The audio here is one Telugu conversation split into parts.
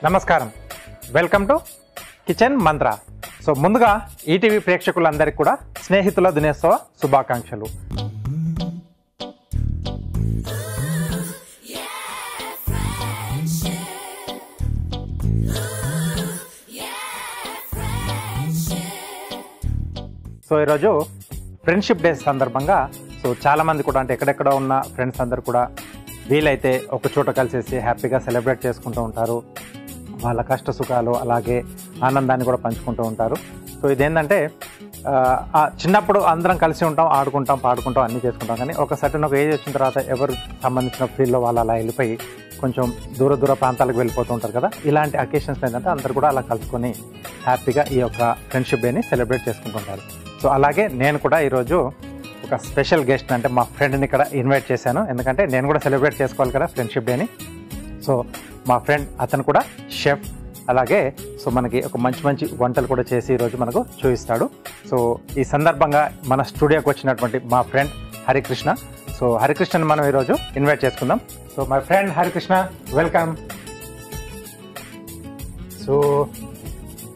నమస్కారం, welcome to kitchen Mantra. So ముందుగా ఈటీవీ ప్రేక్షకులందరికీ కూడా స్నేహితుల దినోత్సవ శుభాకాంక్షలు. సో ఈరోజు ఫ్రెండ్షిప్ డే సందర్భంగా సో చాలామంది కూడా అంటే ఎక్కడెక్కడ ఉన్న ఫ్రెండ్స్ అందరు కూడా వీలైతే ఒక చోట కలిసేసి హ్యాపీగా సెలబ్రేట్ చేసుకుంటూ ఉంటారు. వాళ్ళ కష్ట సుఖాలు అలాగే ఆనందాన్ని కూడా పంచుకుంటూ ఉంటారు. సో ఇదేంటంటే చిన్నప్పుడు అందరం కలిసి ఉంటాం, ఆడుకుంటాం, పాడుకుంటాం, అన్నీ చేసుకుంటాం. కానీ ఒక సర్టన్ ఒక ఏజ్ వచ్చిన తర్వాత ఎవరు సంబంధించిన ఫీల్డ్లో వాళ్ళు అలా వెళ్ళిపోయి కొంచెం దూర ప్రాంతాలకు వెళ్ళిపోతూ ఉంటారు కదా. ఇలాంటి అకేషన్స్ ఏంటంటే అందరు కూడా అలా కలుసుకొని హ్యాపీగా ఈ యొక్క ఫ్రెండ్షిప్ డేని సెలబ్రేట్ చేసుకుంటుంటారు. సో అలాగే నేను కూడా ఈరోజు ఒక స్పెషల్ గెస్ట్ అంటే మా ఫ్రెండ్ని ఇక్కడ ఇన్వైట్ చేశాను. ఎందుకంటే నేను కూడా సెలబ్రేట్ చేసుకోవాలి కదా ఫ్రెండ్షిప్ డేని. సో మా ఫ్రెండ్ అతను కూడా షెఫ్, అలాగే సో మనకి ఒక మంచి వంటలు కూడా చేసి ఈరోజు మనకు చూపిస్తాడు. సో ఈ సందర్భంగా మన స్టూడియోకి వచ్చినటువంటి మా ఫ్రెండ్ హరికృష్ణ. సో హరికృష్ణని మనం ఈరోజు ఇన్వైట్ చేసుకుందాం. So my friend Harikrishna, welcome. So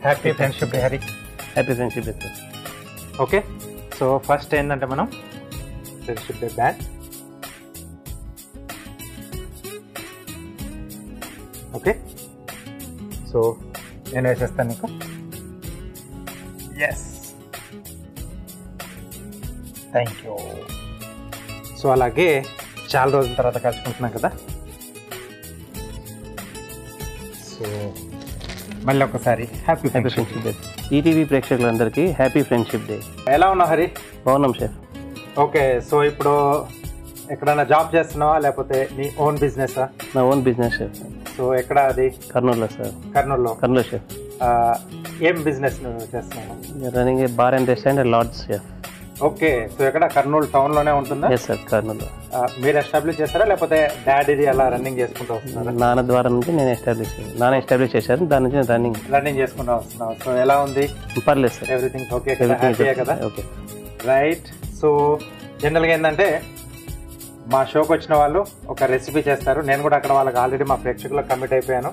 happy friendship day Hari. Happy friendship day sir. Okay, so first ఏంటంటే మనం friendship day bag. Okay, so నేను వేసేస్తాను నీకు. Yes, thank you. సో అలాగే చాలా రోజుల తర్వాత కలుసుకుంటున్నాం కదా. సో మళ్ళీ ఒకసారి హ్యాపీ ఫ్రెండ్షిప్ డే. ఈటీవీ ప్రేక్షకులందరికీ హ్యాపీ ఫ్రెండ్షిప్ డే. ఎలా ఉన్నావు హరి? బాగున్నాం షెఫ్. ఓకే, సో ఇప్పుడు ఎక్కడైనా జాబ్ చేస్తున్నావా లేకపోతే నీ ఓన్ బిజినెసా? నా ఓన్ బిజినెస్ షెఫ్. సో ఎక్కడ అది? కర్నూలులో సార్. కర్నూలు షెఫ్. ఏం బిజినెస్ చేస్తున్నావు? Running bar and restaurant lodge chef. Okay, so ఎక్కడ కర్నూలు టౌన్లోనే ఉంటుందా? Yes sir, Kurnool. మీరు ఎస్టాబ్లిష్ చేస్తారా లేకపోతే డాడీది అలా రన్నింగ్ చేసుకుంటూ వస్తున్నారా? నాన్న ద్వారా నుంచి నేను ఎస్టాబ్లిష్ చేశాను, దాని నుంచి రన్నింగ్ చేసుకుంటూ వస్తున్నావు. సో ఎలా ఉంది? పర్లేదు సార్, ఎవ్రీథింగ్ ఓకే కదా? Okay, right. సో జనరల్గా ఏంటంటే మా షోకి వచ్చిన వాళ్ళు ఒక రెసిపీ చేస్తారు. నేను కూడా అక్కడ వాళ్ళకి ఆల్రెడీ మా ప్రేక్షకులకు కమిట్ అయిపోయాను.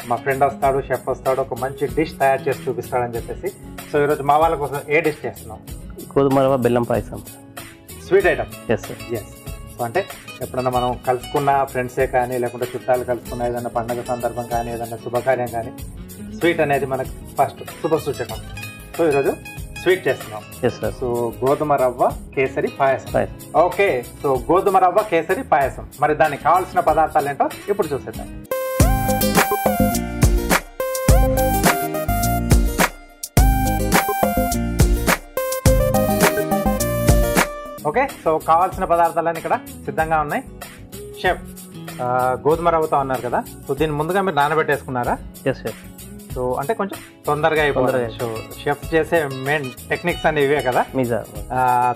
మా ఫ్రెండ్ వస్తాడు, షెఫ్ వస్తాడు, ఒక మంచి డిష్ తయారు చేసి చూపిస్తాడని చెప్పేసి. సో ఈరోజు మా వాళ్ళ కోసం ఏ డిష్ చేస్తున్నాం? గోధుమ రవ్వ బెల్లం పాయసం. Sweet item. Yes sir. Yes. So అంటే ఎప్పుడన్నా మనం కలుసుకున్న ఫ్రెండ్సే కానీ లేకుంటే చుట్టాలు కలుసుకున్న ఏదైనా పండుగ సందర్భం కానీ ఏదైనా శుభకార్యం కానీ స్వీట్ అనేది మనకు ఫస్ట్ శుభసూచకం. సో ఈరోజు స్వీట్ చేస్తున్నాం. Yes sir. సో గోధుమ రవ్వ కేసరి పాయసం. ఓకే, సో గోధుమ రవ్వ కేసరి పాయసం. మరి దానికి కావాల్సిన పదార్థాలు ఏంటో ఇప్పుడు చూసేద్దాం. ఓకే, సో కావాల్సిన పదార్థాలన్నీ ఇక్కడ సిద్ధంగా ఉన్నాయి. షెఫ్, గోధుమ రవ్వతో అన్నారు కదా, సో దీన్ని ముందుగా మీరు నానబెట్టేసుకున్నారా? Yes chef. సో అంటే కొంచెం తొందరగా అయిపోతుంది. సో షెఫ్ చేసే మెయిన్ టెక్నిక్స్ అన్ని ఇవే కదా.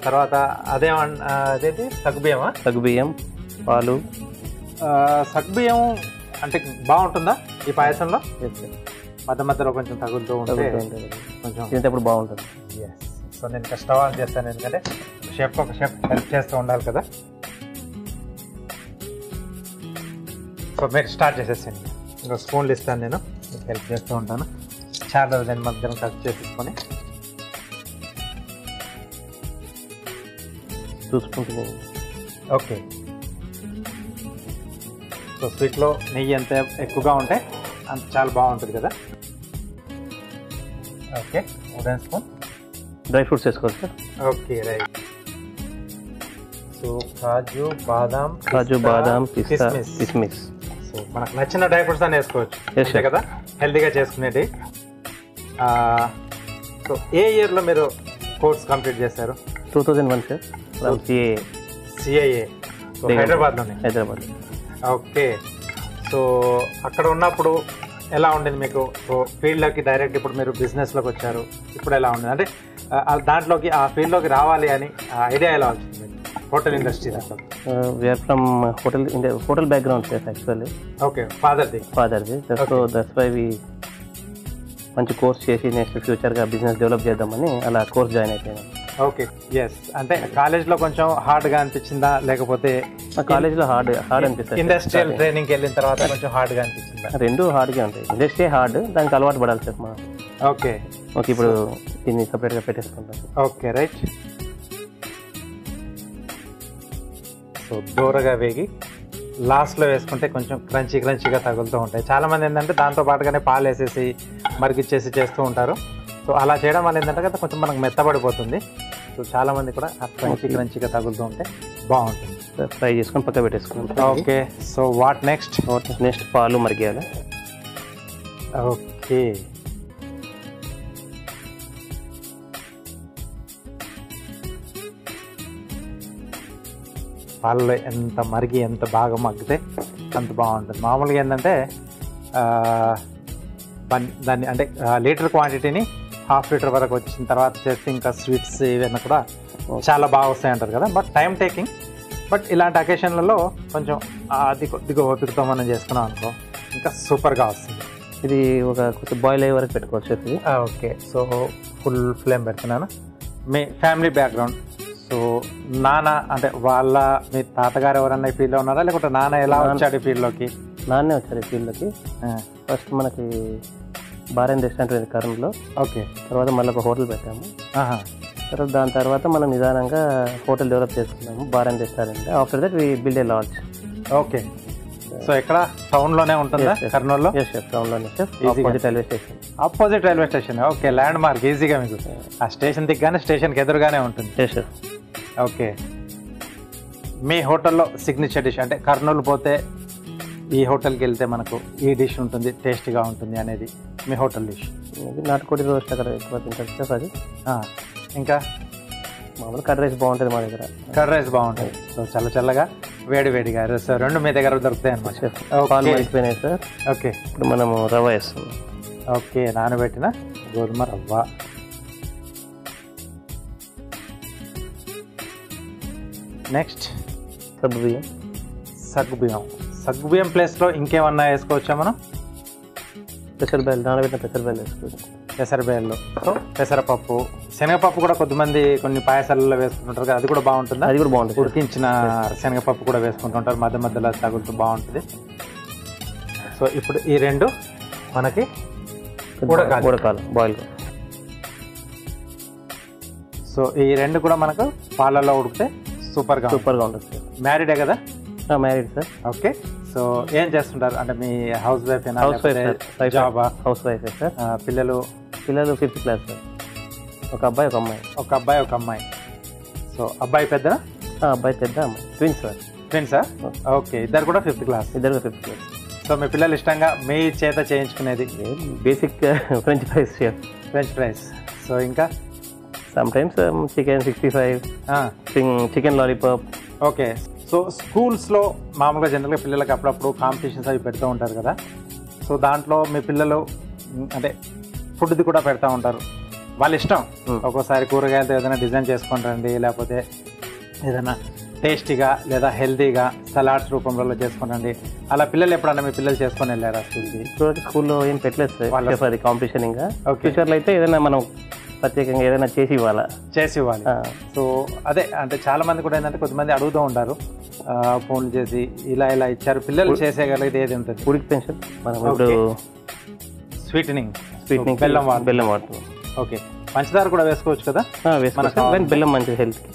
తర్వాత అదేంటి సగ్గుబియ్యమా? సగ్గుబియ్యం, పాలు. సగ్గుబియ్యం అంటే బాగుంటుందా ఈ పాయసంలో? మధ్యలో కొంచెం తగులుతూ ఉంటే కొంచెం తినేటప్పుడు బాగుంటుంది. సో నేను ఇంకా స్టవ్ ఆన్ చేస్తాను, ఎందుకంటే ఒక షెఫ్ హెల్ప్ చేస్తూ ఉండాలి కదా. సో మీరు స్టార్ట్ చేసేసండి. ఇంకా స్పూన్లు ఇస్తాను, నేను మీకు హెల్ప్ చేస్తూ ఉంటాను. చాలా నేను మధ్యలో కట్ చేసేసుకొని చూసుకుంటున్నాను. ఓకే, సో స్వీట్లో నెయ్యి ఎంత ఎక్కువగా ఉంటే అంత చాలా బాగుంటుంది కదా. ఓకే, 1 స్పూన్ డ్రై ఫ్రూట్స్ వేసుకోవాలి సార్. Okay, right. సో కాజు బాదాం పిస్తా కిస్మిస్. సో మనకు నచ్చిన డ్రై ఫ్రూట్స్ అని వేసుకోవచ్చు అంతే కదా, హెల్తీగా చేసుకునేది. సో ఏ ఇయర్లో మీరు కోర్స్ కంప్లీట్ చేశారు? 2001 సార్. సిఐఏ హైదరాబాద్లోనే. ఓకే, సో అక్కడ ఉన్నప్పుడు ఎలా ఉండేది మీకు? సో ఫీల్డ్లోకి డైరెక్ట్ ఇప్పుడు మీరు బిజినెస్లోకి వచ్చారు, ఇప్పుడు ఎలా ఉండేది? అంటే దాంట్లోకి ఆ ఫీల్డ్లోకి రావాలి అని ఐడియా ఎలా వచ్చింది? హోటల్ ఇండస్ట్రీ దాంట్లో. We are from hotel background sir actually. Okay, ఫాదర్ది. సో దట్స్ వై వి మంచి కోర్స్ చేసి నెక్స్ట్ ఫ్యూచర్గా బిజినెస్ డెవలప్ చేద్దామని అలా కోర్స్ జాయిన్ అయిపోయాను. Okay yes. అంటే కాలేజ్లో కొంచెం హార్డ్గా అనిపించిందా, లేకపోతే కాలేజ్లో హార్డ్ అనిపిస్తుంది. ఇండస్ట్రియల్ ట్రైనింగ్కి వెళ్ళిన తర్వాత కొంచెం హార్డ్గా అనిపించిందా? రెండు హార్డ్గా ఉంటాయి. ఇండస్ట్రీ హార్డ్, దానికి అలవాటు పడాలి సార్ మనం. ఓకే ఓకే, ఇప్పుడు దీన్ని సపరేట్గా పెట్టేసుకుంటాం. Okay right. సో దూరగా వేగి లాస్ట్లో వేసుకుంటే కొంచెం క్రంచీగా తగులుతూ ఉంటాయి. చాలామంది ఏంటంటే దాంతో పాటుగానే పాలు వేసేసి మరిగిచ్చేసి చేస్తూ ఉంటారు. సో అలా చేయడం వల్ల ఏంటంటే కదా కొంచెం మనకు మెత్తబడిపోతుంది. సో చాలామంది కూడా ఆ క్రంచీగా తగులుతూ ఉంటే బాగుంటుంది. ఫ్రై చేసుకొని పక్క పెట్టేసుకుంటాం. Okay. So what next? Next పాలు మరిగేయాలి. ఓకే. పాలలో ఎంత మరిగి ఎంత బాగా మగ్గితే అంత బాగుంటుంది. మామూలుగా ఏంటంటే దాన్ని అంటే లీటర్ క్వాంటిటీని ½ లీటర్ వరకు వచ్చిన తర్వాత చేస్తే ఇంకా స్వీట్స్ ఇవన్నీ కూడా చాలా బాగా వస్తాయి అంటారు కదా. But time taking. బట్ ఇలాంటి అకేషన్లలో కొంచెం అది కొద్దిగా ఓపికతో మనం చేసుకున్నాం అనుకో ఇంకా సూపర్గా వస్తుంది. ఇది కొంచెం బాయిల్ అయ్యే వరకు పెట్టుకోవచ్చు ఇది. ఓకే. సో ఫుల్ ఫ్లేమ్ పెడుతున్నాను. మీ ఫ్యామిలీ బ్యాక్గ్రౌండ్, సో నాన్న అంటే మీ తాతగారు ఎవరన్నా ఈ ఫీల్డ్లో ఉన్నారా, లేకుంటే నాన్న ఎలా వచ్చాడు ఈ ఫీల్డ్లోకి? నాన్నే వచ్చారు ఈ ఫీల్డ్లోకి. ఫస్ట్ మనకి బార్ అండ్ రెస్టారెంట్ ఉంది కర్నూలులో. ఓకే. తర్వాత మళ్ళీ ఒక హోటల్ పెట్టాము. తర్వాత దాని తర్వాత మనం నిదానంగా హోటల్ డెవలప్ చేసుకున్నాము, bar and restaurant. After that we build a lodge. Okay. So ఎక్కడ టౌన్లోనే ఉంటుందా కర్నూలులో? ఎస్ సార్, టౌన్లోనే sir, opposite railway station. Opposite railway station. Okay. Landmark ఈజీగా మీకు ఆ స్టేషన్ దిగ్గానే స్టేషన్కి ఎదురుగానే ఉంటుంది. Yes sir. ఓకే. మీ హోటల్లో సిగ్నేచర్ డిష్ అంటే కర్నూలు పోతే ఈ హోటల్కి వెళ్తే మనకు ఈ డిష్ ఉంటుంది, టేస్టీగా ఉంటుంది అనేది మీ హోటల్ డిష్? నాటుకోడి రోస్ట్ అక్కడ ఎక్కువ తింటారు సార్. అది ఇంకా మామూలు కర్డ్ రైస్ బాగుంటుంది మా దగ్గర. కర్డ్ రైస్ బాగుంటుంది. సో చల్లగా వేడిగా రెండు మీ దగ్గర దొరుకుతాయి అన్నమాట. పాలు అయిపోయినాయి సార్. ఓకే. ఇప్పుడు మనము రవ్వ వేస్తున్నాం. ఓకే. నానబెట్టిన గోధుమ రవ్వ. నెక్స్ట్ సగ్గుబియ్యం. సగ్గుబియ్యం ప్లేస్లో ఇంకేమన్నా వేసుకోవచ్చా మనం? పెసరబేలు, నానబెట్టిన పెసరబేలు వేసుకోవచ్చు. పెసరబేలు. సో పెసరపప్పు, శనగపప్పు కూడా కొన్ని పాయసాలలో వేసుకుంటుంటారు కదా, అది కూడా బాగుంటుంది. అది కూడా బాగుంటుంది. ఉడికించిన శనగపప్పు కూడా వేసుకుంటుంటారు, మధ్యలో తగులుతూ బాగుంటుంది. సో ఇప్పుడు ఈ రెండు మనకి ఉడకాలి, బాయిల్. సో ఈ రెండు కూడా మనకు పాలల్లో ఉడికితే సూపర్గా ఉంటుంది. మ్యారీడే కదా? Married sir. ఓకే. సో ఏం చేస్తుంటారు అంటే మీ హౌస్ వైఫ్? జాబా? House wife sir. పిల్లలు 5th క్లాస్ సార్. ఒక అబ్బాయి ఒక అమ్మాయి. సో అబ్బాయి పెద్ద, అబ్బాయి పెద్ద, అమ్మాయి ట్విన్స్ సార్. ట్విన్సా? ఓకే. ఇద్దరు కూడా 5th క్లాస్. సో మీ పిల్లలు ఇష్టంగా మీ చేత చేయించుకునేది? Basic French fries. సో ఇంకా sometimes chicken 65, chicken lollipop. Okay. So స్కూల్స్లో మామూలుగా జనరల్గా పిల్లలకి అప్పుడప్పుడు కాంపిటీషన్స్ అవి పెడుతూ ఉంటారు కదా. సో దాంట్లో మీ పిల్లలు అంటే ఫుడ్ది కూడా పెడతా ఉంటారు, వాళ్ళ ఇష్టం. ఒక్కోసారి కూరగాయలతో ఏదైనా డిజైన్ చేసుకొని రండి, లేకపోతే ఏదైనా టేస్టీగా లేదా హెల్తీగా సలాడ్స్ రూపంలో చేసుకొని రండి. అలా పిల్లలు ఎప్పుడన్నా మీ పిల్లలు చేసుకొని వెళ్ళారా స్కూల్కి? స్కూల్లో ఏం పెట్టలేదు సార్ అది కాంపిటీషన్. ఇంకా ఫ్యూచర్లో అయితే ఏదైనా మనం ప్రత్యేకంగా ఏదైనా చేసి ఇవ్వాలి. సో అదే అంటే చాలా మంది కూడా ఏంటంటే కొంతమంది అడుగుతూ ఉంటారు, ఫోన్లు చేసి ఇలా ఇచ్చారు, పిల్లలు చేసేయగలిగితే ఏది ఉంటుంది? ఉడికి పెన్షన్ మనం ఇప్పుడు స్వీటనింగ్ బెల్లం వాడుతున్నాం. ఓకే. పంచదార కూడా వేసుకోవచ్చు కదా? వేసుకోవచ్చు. బెల్లం మంచిది హెల్త్కి.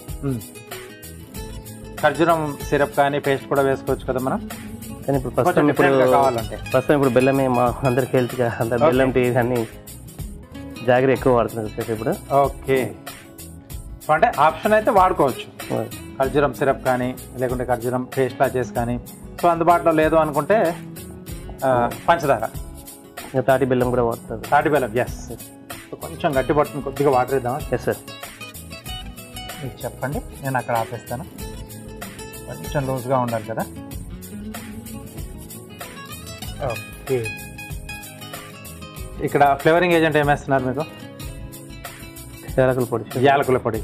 ఖర్జూరం సిరప్ కానీ పేస్ట్ కూడా వేసుకోవచ్చు కదా మనం? కానీ ఇప్పుడు ప్రస్తుతం ఇప్పుడు బెల్లమే మా అందరికి హెల్త్గా, అంత బెల్లం టీ అన్ని జాగ్రత్త ఎక్కువ వాడుతున్నారు సార్ ఇప్పుడు. ఓకే. అంటే ఆప్షన్ అయితే వాడుకోవచ్చు, ఖర్జూరం సిరప్ కానీ లేకుంటే ఖర్జూరం పేస్ట్లా చేసి కానీ. సో అందుబాటులో లేదు అనుకుంటే పంచదార, తాటి బెల్లం కూడా వాడుతుంది. తాటి బెల్లం, ఎస్. సో కొంచెం గట్టి పడుతుంది, కొద్దిగా వాటర్ ఇద్దామా? Yes sir. మీకు చెప్పండి, నేను అక్కడ ఆపేస్తాను. కొంచెం లూజ్గా ఉండాలి కదా. ఓకే. ఇక్కడ ఫ్లేవరింగ్ ఏజెంట్ ఏమేస్తున్నారు మీకు? యాలకుల పొడి.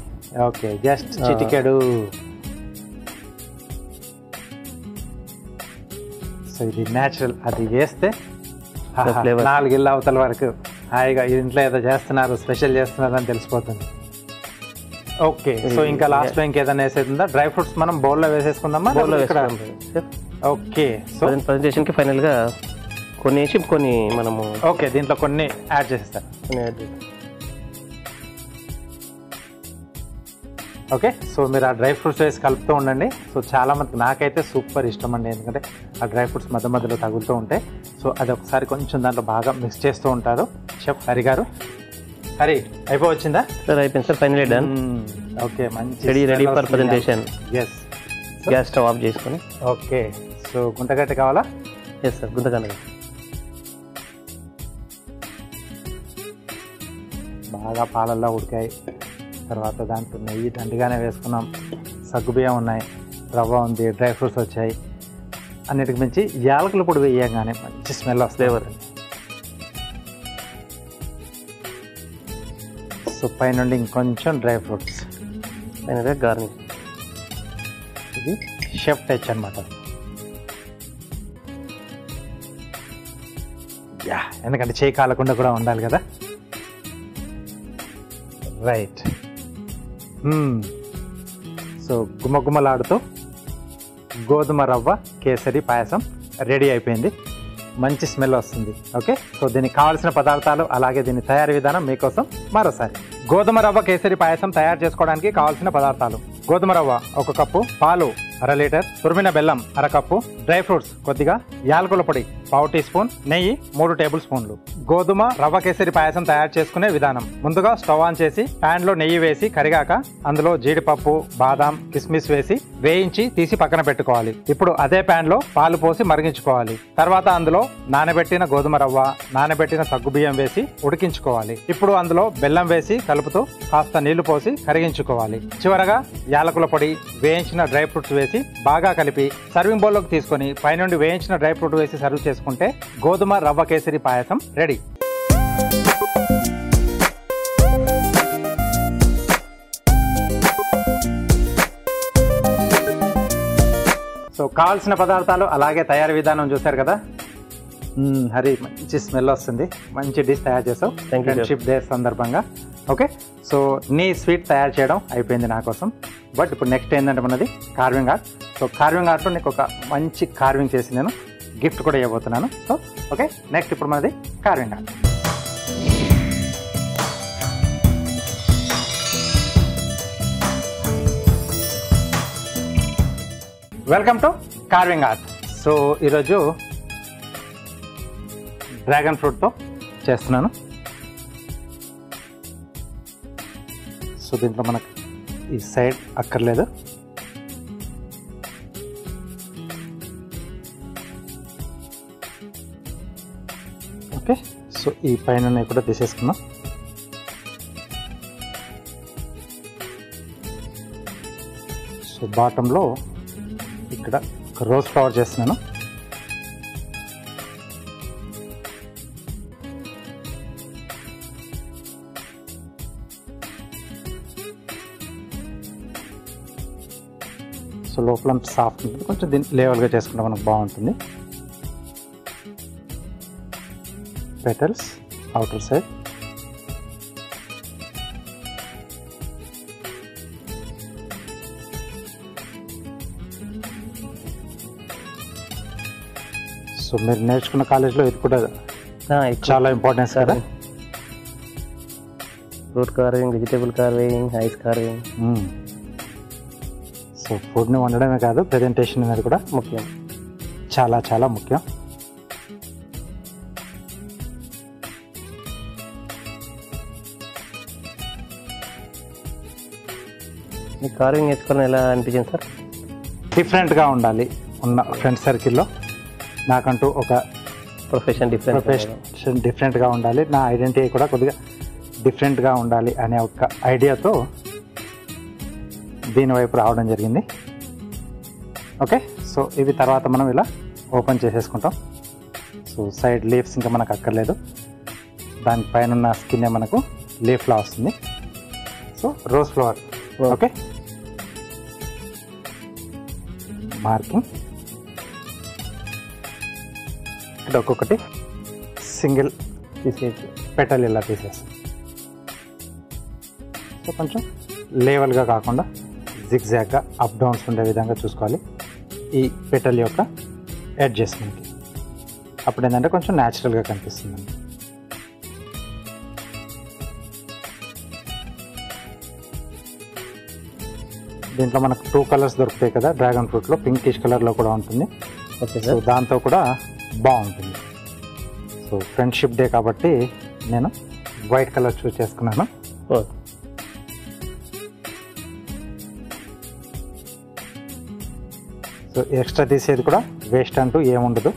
ఓకే. జస్ట్ చిటికెడు. సో ఇది న్యాచురల్, అది వేస్తే 4 ఇళ్ళ అవతల వరకు హాయిగా ఇంట్లో ఏదో చేస్తున్నారు, స్పెషల్ చేస్తున్నారు అని తెలిసిపోతుంది. ఓకే, సో ఇంకా లాస్ట్ లో ఇంకేదైనా వేసేది డ్రై ఫ్రూట్స్ మనం బౌల్లో వేసేసుకుందామా? బౌల్లో ఇక్కడ వేసుకుంటాం. ఓకే, సో ప్రజెంటేషన్ కి ఫైనల్ గా కొన్ని వేసి కొన్ని మనము ఓకే దీంట్లో కొన్ని యాడ్ చేసేస్తారు. కొన్ని యాడ్ చేస్తాం. ఓకే, సో మీరు ఆ డ్రై ఫ్రూట్స్ వేసి కలుపుతూ ఉండండి. సో చాలా మందికి, నాకైతే సూపర్ ఇష్టం అండి, ఎందుకంటే ఆ డ్రై ఫ్రూట్స్ మధ్య మధ్యలో తగులుతూ ఉంటాయి. సో అది ఒకసారి కొంచెం దాంట్లో బాగా మిక్స్ చేస్తూ ఉంటారు షెఫ్ హరి గారు. హరి అయిపోవచ్చిందా? సార్ అయిపోయింది సార్, ఫైనల్ డన్. ఓకే, మంచి ready for presentation. Yes, gas stove off చేసుకొని. ఓకే, సో గుంటగడ్డ కావాలా? ఎస్ సార్, గుంతగడ్డ బాగా పాలల్లో ఉడికాయి. తర్వాత దాంట్లో నెయ్యి దండిగానే వేసుకున్నాం, సగ్గుబియ్యం ఉన్నాయి, రవ్వ ఉంది, డ్రై ఫ్రూట్స్ వచ్చాయి. అన్నిటికి మించి యాలకుల పొడి వేయగానే మంచి స్మెల్ వస్తుంది. ఫ్లేవర్. సో పైనుండి ఇంకొంచెం డ్రై ఫ్రూట్స్, ఫైనల్గా గార్నిష్. ఇది షెఫ్ టచ్ అనమాట. యా, ఎందుకంటే చేయి కాలకుండా కూడా ఉండాలి కదా. రైట్. సో గుమ్మగుమ్మలాడుతూ గోధుమ రవ్వ కేసరి పాయసం రెడీ అయిపోయింది. మంచి స్మెల్ వస్తుంది. ఓకే, సో దీనికి కావాల్సిన పదార్థాలు అలాగే దీని తయారీ విధానం మీకోసం మరోసారి. గోధుమ రవ్వ కేసరి పాయసం తయారు చేసుకోవడానికి కావాల్సిన పదార్థాలు: గోధుమ రవ్వ 1 కప్పు, పాలు 1/2 లీటర్, తురిమిన బెల్లం 1/2 కప్పు, డ్రై ఫ్రూట్స్ కొద్దిగా, యాలకుల పొడి 1/4 టీ స్పూన్, నెయ్యి 3 టేబుల్ స్పూన్లు. గోధుమ రవ్వ కేసరి పాయసం తయారు చేసుకునే విధానం: ముందుగా స్టవ్ ఆన్ చేసి ప్యాన్ లో నెయ్యి వేసి కరిగాక అందులో జీడిపప్పు, బాదాం, కిస్మిస్ వేసి వేయించి తీసి పక్కన పెట్టుకోవాలి. ఇప్పుడు అదే ప్యాన్ లో పాలు పోసి మరిగించుకోవాలి. తర్వాత అందులో నానబెట్టిన గోధుమ రవ్వ, నానబెట్టిన సగ్గుబియ్యం వేసి ఉడికించుకోవాలి. ఇప్పుడు అందులో బెల్లం వేసి కలుపుతూ కాస్త నీళ్లు పోసి కరిగించుకోవాలి. చివరగా యాలకుల పొడి, వేయించిన డ్రై ఫ్రూట్స్ వేసి బాగా కలిపి సర్వింగ్ బౌల్లోకి తీసుకొని పైనుండి వేయించిన డ్రై ఫ్రూట్ వేసి సర్వ్ చేసుకుంటే గోధుమ రవ్వ కేసరి పాయసం రెడీ. సో కావాల్సిన పదార్థాలు అలాగే తయారీ విధానం చూశారు కదా. హరి, మంచి స్మెల్ వస్తుంది, మంచి డిష్ తయారు చేసావు ఫ్రెండ్షిప్ డే సందర్భంగా. ఓకే, సో నీ స్వీట్ తయారు చేయడం అయిపోయింది నా కోసం. బట్ ఇప్పుడు నెక్స్ట్ ఏంటంటే మనది కార్వింగ్ ఆర్ట్. సో కార్వింగ్ ఆర్ట్లో నీకు ఒక మంచి కార్వింగ్ చేసి నేను గిఫ్ట్ కూడా ఇవ్వబోతున్నాను. సో ఓకే, నెక్స్ట్ ఇప్పుడు మనది carving art. Welcome to carving art. So ఈరోజు డ్రాగన్ ఫ్రూట్తో చేస్తున్నాను. సో దీంట్లో మనకు ఈ సైడ్ అక్కర్లేదు. ఓకే, సో ఈ పైన కూడా తీసేసుకున్నాం. సో బాటంలో ఇక్కడ ఒక రోజ్ ఫ్లవర్ చేస్తున్నాను. సో లోపల సాఫ్ట్ ఉంటుంది, కొంచెం దీన్ని లేవల్గా చేసుకుంటే మనకు బాగుంటుంది. పెటల్స్ అవుటర్ సైడ్, సో మీరు నేర్చుకున్న కాలేజ్లో ఇది కూడా చాలా ఇంపార్టెన్స్ కదా. Fruit carving, vegetable carving, ice carving. So ఫుడ్ని వండడమే కాదు, ప్రెజెంటేషన్ అనేది కూడా ముఖ్యం, చాలా చాలా ముఖ్యం. మీకు కార్వింగ్ నేర్చుకోవడం ఎలా అనిపించింది సార్? డిఫరెంట్గా ఉండాలి. ఉన్న ఫ్రెండ్ సర్కిల్లో నాకంటూ ఒక ప్రొఫెషన్ డిఫరెంట్గా ఉండాలి, నా ఐడెంటిటీ కూడా కొద్దిగా డిఫరెంట్గా ఉండాలి అనే ఒక ఐడియాతో దీని వైపు రావడం జరిగింది. ఓకే, సో ఇవి తర్వాత మనం ఇలా ఓపెన్ చేసేసుకుంటాం. సో సైడ్ లీవ్స్ ఇంకా మనకు అక్కర్లేదు, దానిపైన ఉన్న స్కిన్నే మనకు లీఫ్లా వస్తుంది. So rose flower. Okay, marking ఇక్కడ ఒక్కొక్కటి సింగిల్ తీసేసి పెటల్ ఇలా తీసేస్తాం. సో కొంచెం లేవల్గా కాకుండా జిగ్జాగ్గా అప్ డౌన్స్ ఉండే విధంగా చూసుకోవాలి ఈ పెటల్ యొక్క అడ్జస్ట్మెంట్కి. అప్పుడు ఏంటంటే కొంచెం న్యాచురల్గా కనిపిస్తుంది. దీంట్లో మనకు 2 కలర్స్ దొరుకుతాయి కదా డ్రాగన్ ఫ్రూట్లో, పింకిష్ కలర్లో కూడా ఉంటుంది. Okay so sir. దాంతో కూడా బాగుంటుంది. సో ఫ్రెండ్షిప్ డే కాబట్టి నేను వైట్ కలర్ చూస్ చేసుకున్నాను. సో ఎక్స్ట్రా తీసేది కూడా వేస్ట్ అంటూ ఏముండదు,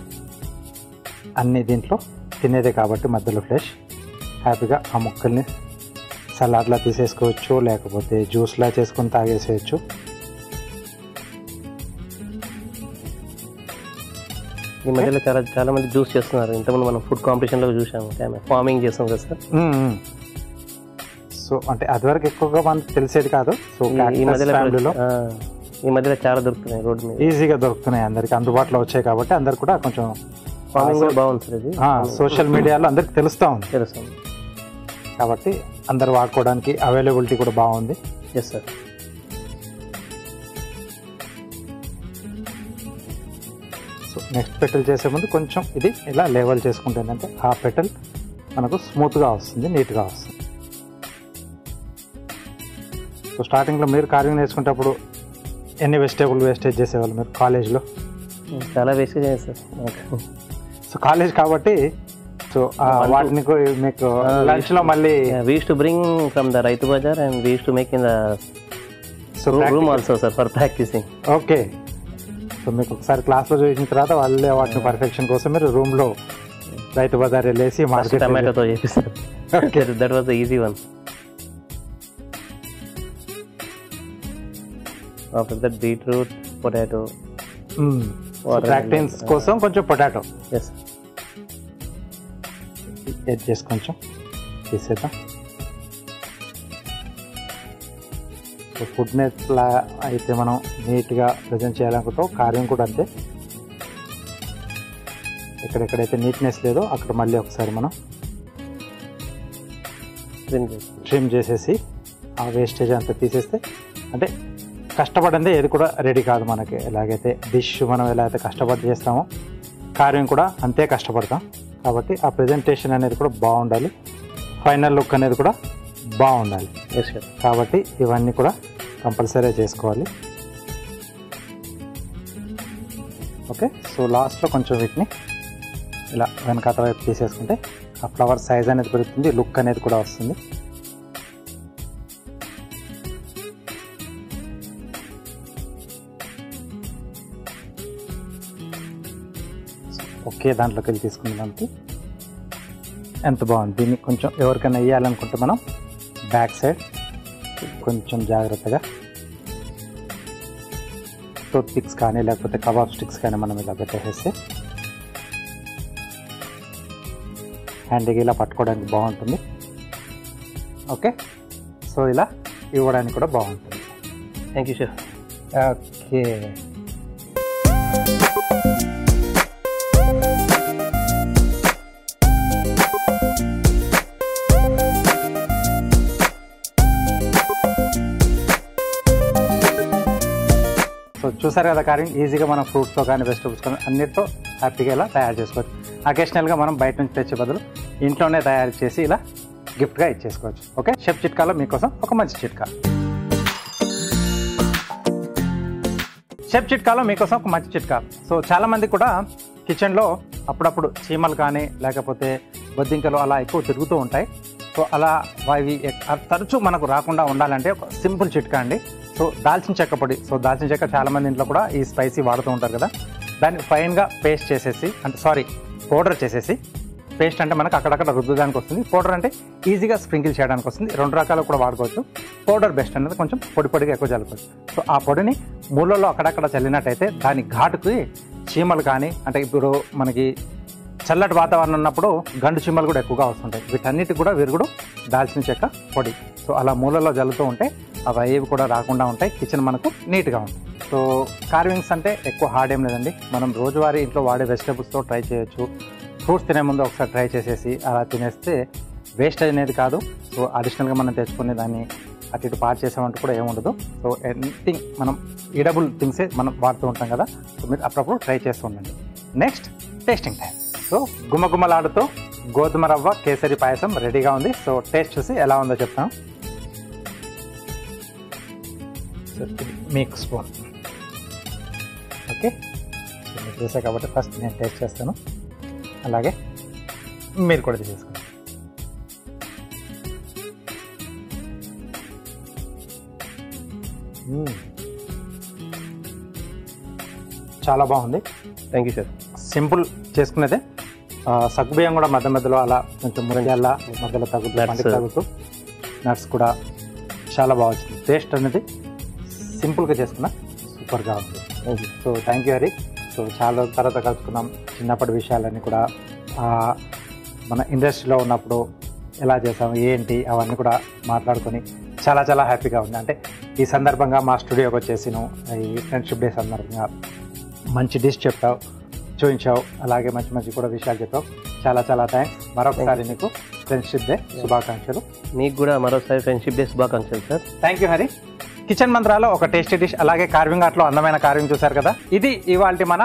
అన్నీ దీంట్లో తినేదే కాబట్టి మధ్యలో ఫ్రెష్. హ్యాపీగా ఆ ముక్కల్ని సలాడ్లా తీసేసుకోవచ్చు, లేకపోతే జ్యూస్లా చేసుకొని తాగేసేయచ్చు. ఈ మధ్యలో చాలా మంది జ్యూస్ చేస్తున్నారు. ఇంతకుముందు మనం ఫుడ్ కాంపిటీషన్లో చూసాము, ఫార్మింగ్ చేస్తాం కదా సార్. సో అంటే అది వరకు ఎక్కువగా మనకు తెలిసేది కాదు. సో ఈ మధ్యలో చాలా దొరుకుతున్నాయి రోడ్డు మీద, ఈజీగా దొరుకుతున్నాయి, అందరికి అందుబాటులో వచ్చాయి కాబట్టి అందరు కూడా కొంచెం ఫార్మింగ్ కూడా బాగుంది సార్. ఇది సోషల్ మీడియాలో అందరికి తెలుస్తూ ఉంది తెలుస్తుంది కాబట్టి అందరు వాడుకోవడానికి అవైలబిలిటీ కూడా బాగుంది. Yes sir. So next petal చేసే ముందు కొంచెం ఇది ఇలా లేవల్ చేసుకుంటే ఏంటంటే ఆ పెటల్ మనకు స్మూత్గా వస్తుంది, నీట్గా వస్తుంది. సో స్టార్టింగ్లో మీరు కార్వింగ్ నేర్చుకునేటప్పుడు ఎన్ని వెజిటేబుల్ వేస్టేజ్ చేసేవాళ్ళు మీరు కాలేజ్లో? చాలా వేస్టేజ్ అయ్యింది సార్. సో కాలేజ్ కాబట్టి సో వాటిని మీకు లంచ్లో మళ్ళీ we used to bring from the Raitu Bazar and we used to make in the room also sir for practicing. Okay. So మీకు ఒకసారి క్లాస్లో చూసిన తర్వాత వాళ్ళే వాటిని పర్ఫెక్షన్ కోసం మీరు రూమ్లో రైతు బజార్ వెళ్ళేసి మార్కెట్ టమాటోతో చేపిస్తారు. That was the easy one. After that beetroot, potato. Practice కోసం కొంచెం పొటాటో ఎస్ ఎడ్ చేసి కొంచెం తీసేద్దాం. సో ఫుడ్ నెట్లా అయితే మనం నీట్గా ప్రజెంట్ చేయాలనుకుంటాం, కార్యం కూడా అంతే. ఎక్కడెక్కడైతే నీట్నెస్ లేదో అక్కడ మళ్ళీ ఒకసారి మనం ట్రిమ్ చేసేసి ఆ వేస్టేజ్ అంతా తీసేస్తే, అంటే కష్టపడిందే ఏది కూడా రెడీ కాదు మనకి. ఎలాగైతే డిష్ మనం ఎలా అయితే కష్టపడి చేస్తామో కార్యం కూడా అంతే కష్టపడతాం. కాబట్టి ఆ ప్రజెంటేషన్ అనేది కూడా బాగుండాలి, ఫైనల్ లుక్ అనేది కూడా బాగుండాలి. కాబట్టి ఇవన్నీ కూడా కంపల్సరీ చేసుకోవాలి. ఓకే. సో లాస్ట్లో కొంచెం వీటిని ఇలా వెనకాత వైపు తీసేసుకుంటే ఆ ఫ్లవర్ సైజ్ అనేది పెరుగుతుంది, లుక్ అనేది కూడా వస్తుంది. ఒకే దాంట్లోకి వెళ్ళి తీసుకున్నానికి ఎంత బాగుంది. దీన్ని కొంచెం ఎవరికైనా వేయాలనుకుంటే మనం బ్యాక్ సైడ్ కొంచెం జాగ్రత్తగా టూత్ పిక్స్ కానీ లేకపోతే కబాబ్ స్టిక్స్ కానీ మనం ఇలా పెట్టేసేస్తే హ్యాండ్కి ఇలా పట్టుకోవడానికి బాగుంటుంది. ఓకే. సో ఇలా ఇవ్వడానికి కూడా బాగుంటుంది. Thank you sir. Okay. So చూసారు కదా కార్వింగ్, ఈజీగా మనం ఫ్రూట్స్తో కానీ వెజిటబుల్స్ కానీ అన్నిటితో హ్యాపీగా ఇలా తయారు చేసుకోవచ్చు. అకేషనల్గా మనం బయట నుంచి తెచ్చే బదులు ఇంట్లోనే తయారు చేసి ఇలా గిఫ్ట్గా ఇచ్చేసుకోవచ్చు. ఓకే. షెఫ్ చిట్కాలో మీకోసం ఒక మంచి చిట్కా. షెఫ్ చిట్కాలో మీకోసం ఒక మంచి చిట్కా. సో చాలామంది కూడా కిచెన్లో అప్పుడప్పుడు చీమలు కానీ లేకపోతే బొద్దింకలు అలా ఎక్కువ తిరుగుతూ ఉంటాయి. సో అలా అవి తరచూ మనకు రాకుండా ఉండాలంటే ఒక సింపుల్ చిట్కా అండి. సో దాల్చిన చెక్క పొడి. సో దాల్చిన చెక్క చాలామంది ఇంట్లో కూడా ఈ స్పైసీ వాడుతూ ఉంటారు కదా, దాన్ని ఫైన్గా పేస్ట్ చేసేసి, అంటే పౌడర్ చేసేసి, పేస్ట్ అంటే మనకు అక్కడక్కడ రుద్దడానికి వస్తుంది, పౌడర్ అంటే ఈజీగా స్ప్రింకిల్ చేయడానికి వస్తుంది. 2 రకాలు కూడా వాడుకోవచ్చు. పౌడర్ బెస్ట్ అనేది కొంచెం పొడిగా ఎక్కువ చల్లుకోవచ్చు. సో ఆ పొడిని మూలలో అక్కడక్కడ చల్లినట్టయితే దాని ఘాటుకి చీమలు కానీ, అంటే ఇప్పుడు మనకి చల్లటి వాతావరణం ఉన్నప్పుడు గండు చీమలు కూడా ఎక్కువగా వస్తుంటాయి. వీటన్నిటికి కూడా విరుగుడు దాల్చిన చెక్క పొడి. సో అలా మూలలో జల్లుతూ ఉంటే అవి ఏవి కూడా రాకుండా ఉంటాయి, కిచెన్ మనకు నీట్గా ఉంటుంది. సో కార్వింగ్స్ అంటే ఎక్కువ హార్డ్ ఏం లేదండి, మనం రోజువారీ ఇంట్లో వాడే వెజిటేబుల్స్తో ట్రై చేయొచ్చు. ఫ్రూట్స్ తినే ముందు ఒకసారి ట్రై చేసేసి అలా తినేస్తే వేస్టేజ్ అనేది కాదు. సో అడిషనల్గా మనం తెచ్చుకునే దాన్ని అటు ఇటు పాడు చేసామంటూ కూడా ఏముండదు. సో ఎనీథింగ్ మనం ఈడబుల్ థింగ్సే మనం వాడుతూ ఉంటాం కదా, సో మీరు అప్పుడప్పుడు ట్రై చేస్తూ ఉండండి. Next tasting time. సో గుమగుమలాడుతూ గోధుమ రవ్వ కేసరి పాయసం రెడీగా ఉంది. సో టేస్ట్ చూసి ఎలా ఉందో చెప్తాను. సో ఇది మీకు స్పూన్. ఓకే, సో మీరు చేసా కాబట్టి ఫస్ట్ నేను టేస్ట్ చేస్తాను, అలాగే మీరు కూడా తీసేసుకోండి. చాలా బాగుంది. Thank you sir. సింపుల్ చేసుకునేదే. సగ్గుబియ్యం కూడా మధ్య మధ్యలో అలా కొంచెం మురిగేలా మధ్యలో తగ్గుతూ పండుగ తగ్గుతూ నట్స్ కూడా చాలా బాగా వచ్చింది. టేస్ట్ అనేది సింపుల్గా చేసుకున్నా సూపర్గా ఉంది. So thank you Hari. So చాలా రోజుల తర్వాత కలుసుకున్నాం. చిన్నప్పటి విషయాలన్నీ కూడా మన ఇండస్ట్రీలో ఉన్నప్పుడు ఎలా చేసాము ఏంటి అవన్నీ కూడా మాట్లాడుకొని చాలా చాలా హ్యాపీగా ఉంది. అంటే ఈ సందర్భంగా మా స్టూడియోకి వచ్చేసిను ఈ ఫ్రెండ్షిప్ డే సందర్భంగా మంచి డిష్ చెప్పావు, చూపించావు, అలాగే మంచి మంచి కూడా విషయాలు చెప్పావు. చాలా చాలా థ్యాంక్స్. మరొకసారి నీకు ఫ్రెండ్షిప్ డే శుభాకాంక్షలు. మీకు కూడా మరోసారి ఫ్రెండ్షిప్ డే శుభాకాంక్షలు sir. Thank you Hari. Kitchen మంత్రాలో ఒక టేస్టీ డిష్, అలాగే కార్వింగ్ ఆర్ట్లో అందమైన కార్వింగ్ చూశారు కదా. ఇది ఇవాల్టి మన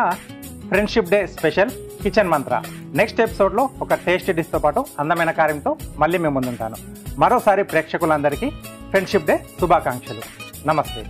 friendship day special kitchen Mantra. Next ఎపిసోడ్లో ఒక టేస్టీ డిష్తో పాటు అందమైన కార్యంతో మళ్ళీ మేము ముందుంటాను. మరోసారి ప్రేక్షకులందరికీ ఫ్రెండ్షిప్ డే శుభాకాంక్షలు. నమస్తే.